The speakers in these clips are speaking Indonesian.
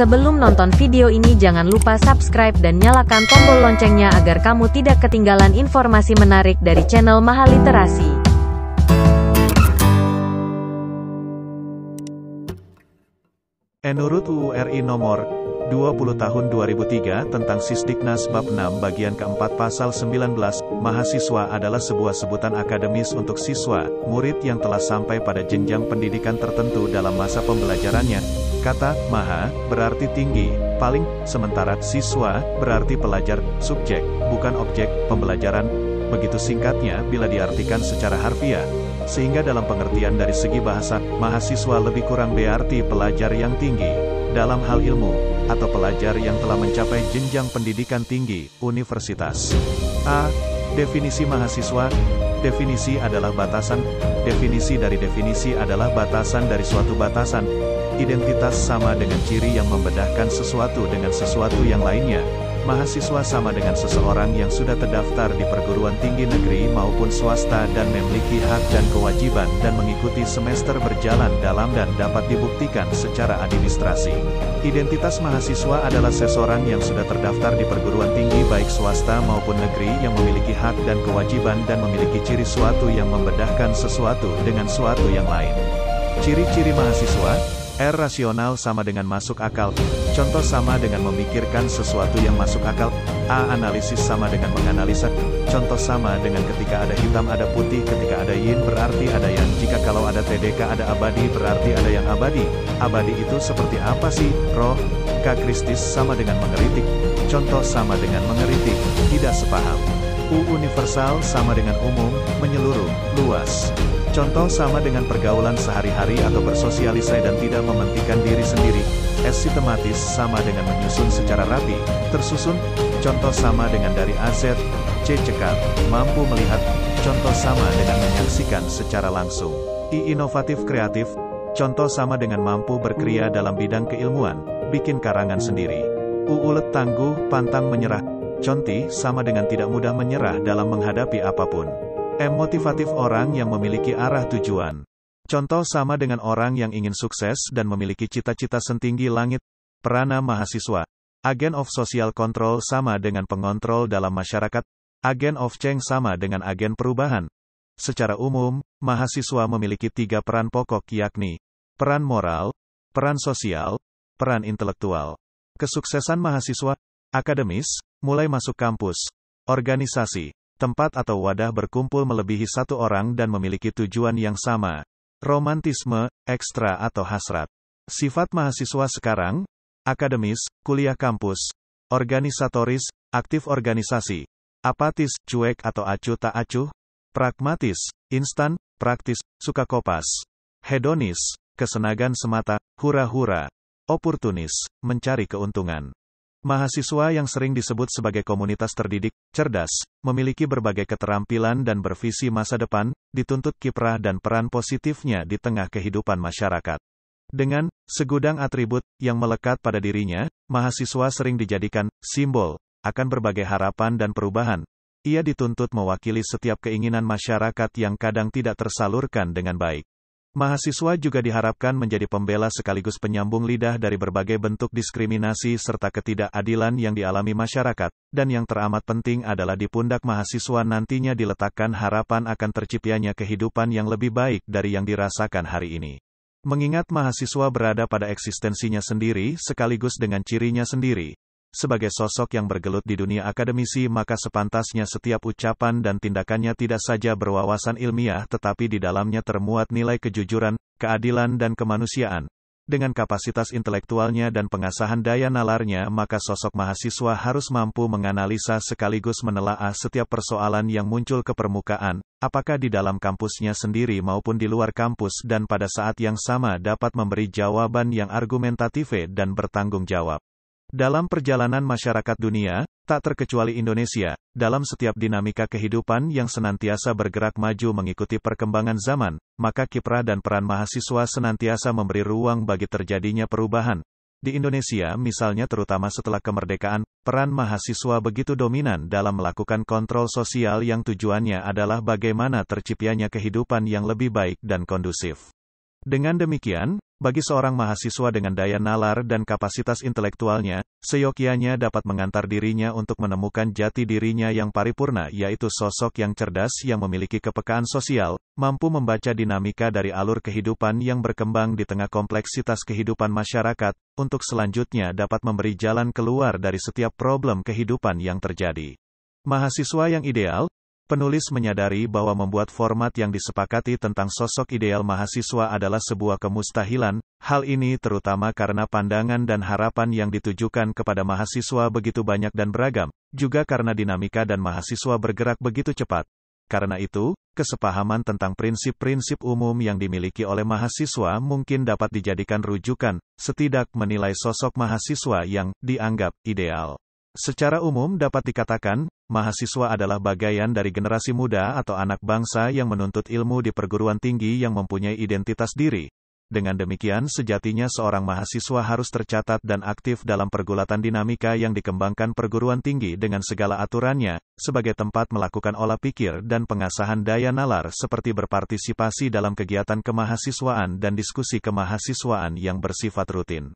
Sebelum nonton video ini jangan lupa subscribe dan nyalakan tombol loncengnya agar kamu tidak ketinggalan informasi menarik dari channel Mahaliterasi. Menurut UU RI Nomor 20 Tahun 2003 tentang Sisdiknas Bab 6 Bagian keempat Pasal 19, mahasiswa adalah sebuah sebutan akademis untuk siswa, murid yang telah sampai pada jenjang pendidikan tertentu dalam masa pembelajarannya. Kata maha berarti tinggi, paling, sementara siswa berarti pelajar, subjek, bukan objek, pembelajaran. Begitu singkatnya bila diartikan secara harfiah. Sehingga dalam pengertian dari segi bahasa, mahasiswa lebih kurang berarti pelajar yang tinggi dalam hal ilmu, atau pelajar yang telah mencapai jenjang pendidikan tinggi, universitas. A. Definisi mahasiswa. Definisi adalah batasan. Definisi dari definisi adalah batasan dari suatu batasan. Identitas sama dengan ciri yang membedakan sesuatu dengan sesuatu yang lainnya. Mahasiswa sama dengan seseorang yang sudah terdaftar di perguruan tinggi negeri maupun swasta dan memiliki hak dan kewajiban dan mengikuti semester berjalan dalam dan dapat dibuktikan secara administrasi. Identitas mahasiswa adalah seseorang yang sudah terdaftar di perguruan tinggi baik swasta maupun negeri yang memiliki hak dan kewajiban dan memiliki ciri suatu yang membedakan sesuatu dengan suatu yang lain. Ciri-ciri mahasiswa. R. Rasional sama dengan masuk akal. Contoh sama dengan memikirkan sesuatu yang masuk akal. A. Analisis sama dengan menganalisa. Contoh sama dengan ketika ada hitam ada putih, ketika ada yin berarti ada yang, jika kalau ada TDK ada abadi berarti ada yang abadi. Abadi itu seperti apa sih? Roh. K. Kristis sama dengan mengeritik. Contoh sama dengan mengeritik, tidak sepaham. U. Universal sama dengan umum, menyeluruh, luas. Contoh sama dengan pergaulan sehari-hari atau bersosialisasi dan tidak mementingkan diri sendiri. S. Sistematis sama dengan menyusun secara rapi, tersusun. Contoh sama dengan dari A Z. C. Cekap, mampu melihat. Contoh sama dengan menyaksikan secara langsung. I. Inovatif kreatif. Contoh sama dengan mampu berkreasi dalam bidang keilmuan, bikin karangan sendiri. U. Ulet tangguh, pantang menyerah. Conti sama dengan tidak mudah menyerah dalam menghadapi apapun. M. Motivatif orang yang memiliki arah tujuan. Contoh sama dengan orang yang ingin sukses dan memiliki cita-cita setinggi langit. Perana mahasiswa. Agen of social control sama dengan pengontrol dalam masyarakat. Agen of change sama dengan agen perubahan. Secara umum, mahasiswa memiliki 3 peran pokok yakni peran moral, peran sosial, peran intelektual. Kesuksesan mahasiswa. Akademis, mulai masuk kampus, organisasi, tempat atau wadah berkumpul melebihi 1 orang dan memiliki tujuan yang sama. Romantisme, ekstra atau hasrat. Sifat mahasiswa sekarang. Akademis, kuliah kampus. Organisatoris, aktif organisasi. Apatis, cuek atau acuh tak acuh. Pragmatis, instan, praktis, suka kopas. Hedonis, kesenangan semata, hura-hura. Oportunis, mencari keuntungan. Mahasiswa yang sering disebut sebagai komunitas terdidik, cerdas, memiliki berbagai keterampilan dan bervisi masa depan, dituntut kiprah dan peran positifnya di tengah kehidupan masyarakat. Dengan segudang atribut yang melekat pada dirinya, mahasiswa sering dijadikan simbol akan berbagai harapan dan perubahan. Ia dituntut mewakili setiap keinginan masyarakat yang kadang tidak tersalurkan dengan baik. Mahasiswa juga diharapkan menjadi pembela sekaligus penyambung lidah dari berbagai bentuk diskriminasi serta ketidakadilan yang dialami masyarakat, dan yang teramat penting adalah di pundak mahasiswa nantinya diletakkan harapan akan terciptanya kehidupan yang lebih baik dari yang dirasakan hari ini. Mengingat mahasiswa berada pada eksistensinya sendiri sekaligus dengan cirinya sendiri. Sebagai sosok yang bergelut di dunia akademisi maka sepantasnya setiap ucapan dan tindakannya tidak saja berwawasan ilmiah tetapi di dalamnya termuat nilai kejujuran, keadilan dan kemanusiaan. Dengan kapasitas intelektualnya dan pengasahan daya nalarnya maka sosok mahasiswa harus mampu menganalisa sekaligus menelaah setiap persoalan yang muncul ke permukaan, apakah di dalam kampusnya sendiri maupun di luar kampus dan pada saat yang sama dapat memberi jawaban yang argumentatif dan bertanggung jawab. Dalam perjalanan masyarakat dunia, tak terkecuali Indonesia, dalam setiap dinamika kehidupan yang senantiasa bergerak maju mengikuti perkembangan zaman, maka kiprah dan peran mahasiswa senantiasa memberi ruang bagi terjadinya perubahan. Di Indonesia misalnya terutama setelah kemerdekaan, peran mahasiswa begitu dominan dalam melakukan kontrol sosial yang tujuannya adalah bagaimana terciptanya kehidupan yang lebih baik dan kondusif. Dengan demikian, Bagi seorang mahasiswa dengan daya nalar dan kapasitas intelektualnya, seyogyanya dapat mengantar dirinya untuk menemukan jati dirinya yang paripurna, yaitu sosok yang cerdas yang memiliki kepekaan sosial, mampu membaca dinamika dari alur kehidupan yang berkembang di tengah kompleksitas kehidupan masyarakat, untuk selanjutnya dapat memberi jalan keluar dari setiap problem kehidupan yang terjadi. Mahasiswa yang ideal. Penulis menyadari bahwa membuat format yang disepakati tentang sosok ideal mahasiswa adalah sebuah kemustahilan. Hal ini terutama karena pandangan dan harapan yang ditujukan kepada mahasiswa begitu banyak dan beragam, juga karena dinamika dan mahasiswa bergerak begitu cepat. Karena itu, kesepahaman tentang prinsip-prinsip umum yang dimiliki oleh mahasiswa mungkin dapat dijadikan rujukan, setidak menilai sosok mahasiswa yang dianggap ideal. Secara umum dapat dikatakan, mahasiswa adalah bagian dari generasi muda atau anak bangsa yang menuntut ilmu di perguruan tinggi yang mempunyai identitas diri. Dengan demikian sejatinya seorang mahasiswa harus tercatat dan aktif dalam pergulatan dinamika yang dikembangkan perguruan tinggi dengan segala aturannya, sebagai tempat melakukan olah pikir dan pengasahan daya nalar seperti berpartisipasi dalam kegiatan kemahasiswaan dan diskusi kemahasiswaan yang bersifat rutin.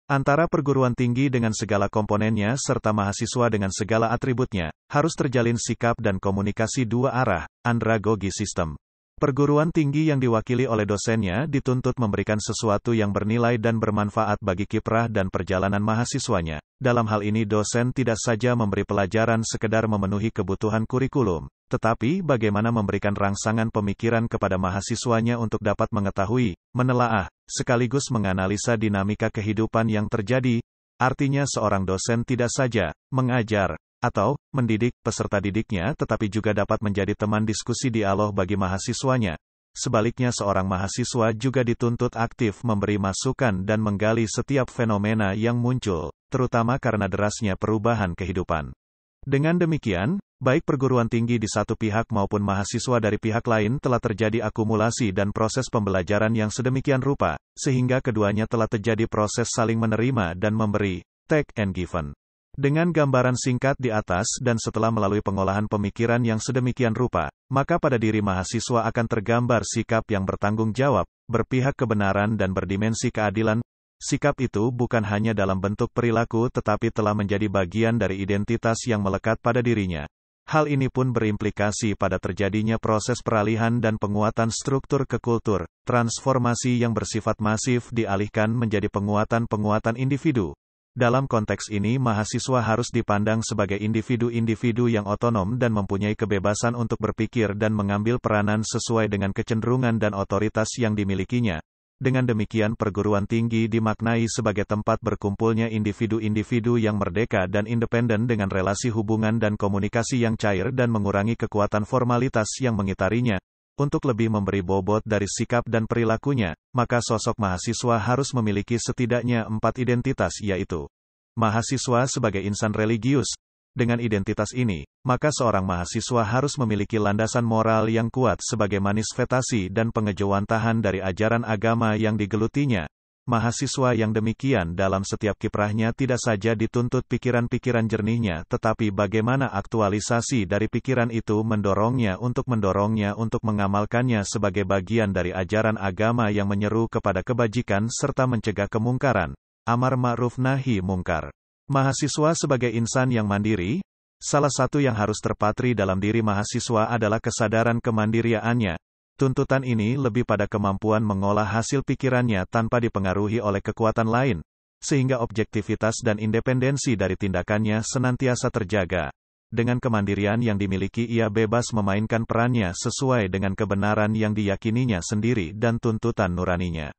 Antara perguruan tinggi dengan segala komponennya serta mahasiswa dengan segala atributnya, harus terjalin sikap dan komunikasi dua arah, andragogy system. Perguruan tinggi yang diwakili oleh dosennya dituntut memberikan sesuatu yang bernilai dan bermanfaat bagi kiprah dan perjalanan mahasiswanya. Dalam hal ini dosen tidak saja memberi pelajaran sekedar memenuhi kebutuhan kurikulum, tetapi bagaimana memberikan rangsangan pemikiran kepada mahasiswanya untuk dapat mengetahui, menelaah, sekaligus menganalisa dinamika kehidupan yang terjadi. Artinya seorang dosen tidak saja mengajar atau mendidik peserta didiknya, tetapi juga dapat menjadi teman diskusi dialog bagi mahasiswanya. Sebaliknya seorang mahasiswa juga dituntut aktif memberi masukan dan menggali setiap fenomena yang muncul, terutama karena derasnya perubahan kehidupan. Dengan demikian, baik perguruan tinggi di satu pihak maupun mahasiswa dari pihak lain telah terjadi akumulasi dan proses pembelajaran yang sedemikian rupa, sehingga keduanya telah terjadi proses saling menerima dan memberi, take and given. Dengan gambaran singkat di atas dan setelah melalui pengolahan pemikiran yang sedemikian rupa, maka pada diri mahasiswa akan tergambar sikap yang bertanggung jawab, berpihak kebenaran dan berdimensi keadilan. Sikap itu bukan hanya dalam bentuk perilaku tetapi telah menjadi bagian dari identitas yang melekat pada dirinya. Hal ini pun berimplikasi pada terjadinya proses peralihan dan penguatan struktur ke kultur, transformasi yang bersifat masif dialihkan menjadi penguatan-penguatan individu. Dalam konteks ini mahasiswa harus dipandang sebagai individu-individu yang otonom dan mempunyai kebebasan untuk berpikir dan mengambil peranan sesuai dengan kecenderungan dan otoritas yang dimilikinya. Dengan demikian perguruan tinggi dimaknai sebagai tempat berkumpulnya individu-individu yang merdeka dan independen dengan relasi hubungan dan komunikasi yang cair dan mengurangi kekuatan formalitas yang mengitarinya. Untuk lebih memberi bobot dari sikap dan perilakunya, maka sosok mahasiswa harus memiliki setidaknya 4 identitas, yaitu mahasiswa sebagai insan religius. Dengan identitas ini, maka seorang mahasiswa harus memiliki landasan moral yang kuat sebagai manifestasi dan pengejawantahan dari ajaran agama yang digelutinya. Mahasiswa yang demikian dalam setiap kiprahnya tidak saja dituntut pikiran-pikiran jernihnya, tetapi bagaimana aktualisasi dari pikiran itu mendorongnya untuk mengamalkannya sebagai bagian dari ajaran agama yang menyeru kepada kebajikan serta mencegah kemungkaran. Amar ma'ruf nahi mungkar. Mahasiswa sebagai insan yang mandiri. Salah satu yang harus terpatri dalam diri mahasiswa adalah kesadaran kemandiriannya. Tuntutan ini lebih pada kemampuan mengolah hasil pikirannya tanpa dipengaruhi oleh kekuatan lain, sehingga objektivitas dan independensi dari tindakannya senantiasa terjaga. Dengan kemandirian yang dimiliki ia bebas memainkan perannya sesuai dengan kebenaran yang diyakininya sendiri dan tuntutan nuraninya.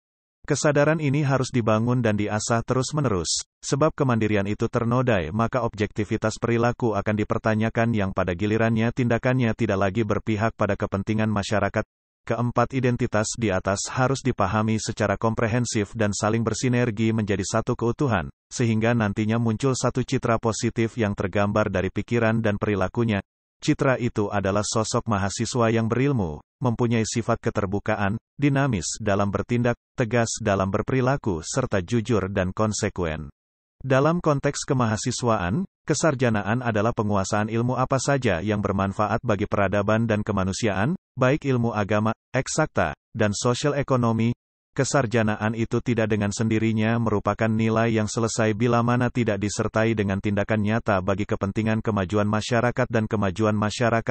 Kesadaran ini harus dibangun dan diasah terus-menerus. Sebab kemandirian itu ternodai, maka objektivitas perilaku akan dipertanyakan yang pada gilirannya tindakannya tidak lagi berpihak pada kepentingan masyarakat. Keempat identitas di atas harus dipahami secara komprehensif dan saling bersinergi menjadi satu keutuhan, sehingga nantinya muncul satu citra positif yang tergambar dari pikiran dan perilakunya. Citra itu adalah sosok mahasiswa yang berilmu, mempunyai sifat keterbukaan, dinamis dalam bertindak, tegas dalam berperilaku, serta jujur dan konsekuen. Dalam konteks kemahasiswaan, kesarjanaan adalah penguasaan ilmu apa saja yang bermanfaat bagi peradaban dan kemanusiaan, baik ilmu agama, eksakta, dan sosial ekonomi. Kesarjanaan itu tidak dengan sendirinya merupakan nilai yang selesai bila mana tidak disertai dengan tindakan nyata bagi kepentingan kemajuan masyarakat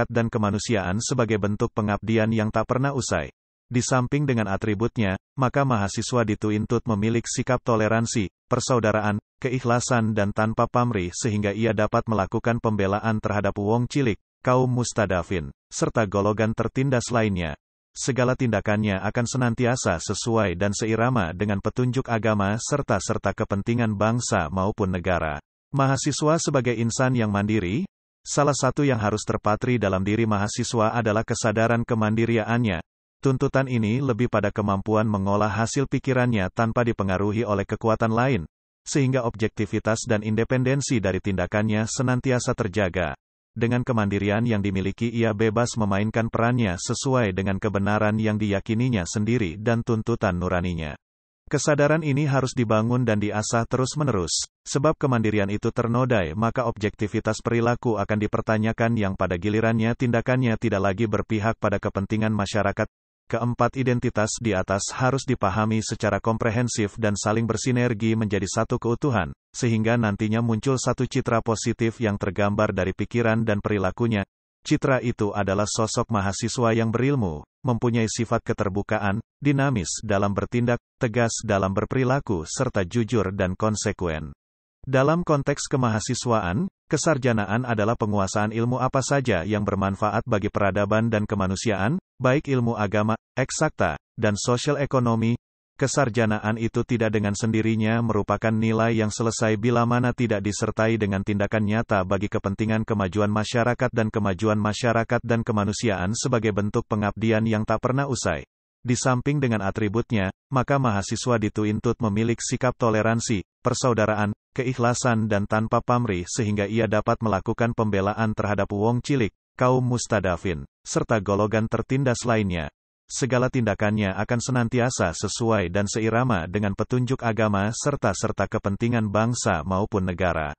dan kemanusiaan sebagai bentuk pengabdian yang tak pernah usai. Di samping dengan atributnya, maka mahasiswa dituntut memiliki sikap toleransi, persaudaraan, keikhlasan dan tanpa pamrih sehingga ia dapat melakukan pembelaan terhadap wong cilik, kaum mustadafin, serta golongan tertindas lainnya. Segala tindakannya akan senantiasa sesuai dan seirama dengan petunjuk agama serta kepentingan bangsa maupun negara. Mahasiswa sebagai insan yang mandiri, salah satu yang harus terpatri dalam diri mahasiswa adalah kesadaran kemandiriannya. Tuntutan ini lebih pada kemampuan mengolah hasil pikirannya tanpa dipengaruhi oleh kekuatan lain, sehingga objektivitas dan independensi dari tindakannya senantiasa terjaga. Dengan kemandirian yang dimiliki ia bebas memainkan perannya sesuai dengan kebenaran yang diyakininya sendiri dan tuntutan nuraninya. Kesadaran ini harus dibangun dan diasah terus-menerus. Sebab kemandirian itu ternodai maka objektivitas perilaku akan dipertanyakan yang pada gilirannya tindakannya tidak lagi berpihak pada kepentingan masyarakat. Keempat identitas di atas harus dipahami secara komprehensif dan saling bersinergi menjadi satu keutuhan, sehingga nantinya muncul satu citra positif yang tergambar dari pikiran dan perilakunya. Citra itu adalah sosok mahasiswa yang berilmu, mempunyai sifat keterbukaan, dinamis dalam bertindak, tegas dalam berperilaku serta jujur dan konsekuen. Dalam konteks kemahasiswaan, kesarjanaan adalah penguasaan ilmu apa saja yang bermanfaat bagi peradaban dan kemanusiaan, baik ilmu agama, eksakta, dan sosial ekonomi. Kesarjanaan itu tidak dengan sendirinya merupakan nilai yang selesai bila mana tidak disertai dengan tindakan nyata bagi kepentingan kemajuan masyarakat dan kemanusiaan sebagai bentuk pengabdian yang tak pernah usai. Di samping dengan atributnya, maka mahasiswa dituntut memiliki sikap toleransi, persaudaraan, keikhlasan dan tanpa pamrih sehingga ia dapat melakukan pembelaan terhadap wong cilik, kaum mustadafin, serta golongan tertindas lainnya. Segala tindakannya akan senantiasa sesuai dan seirama dengan petunjuk agama serta kepentingan bangsa maupun negara.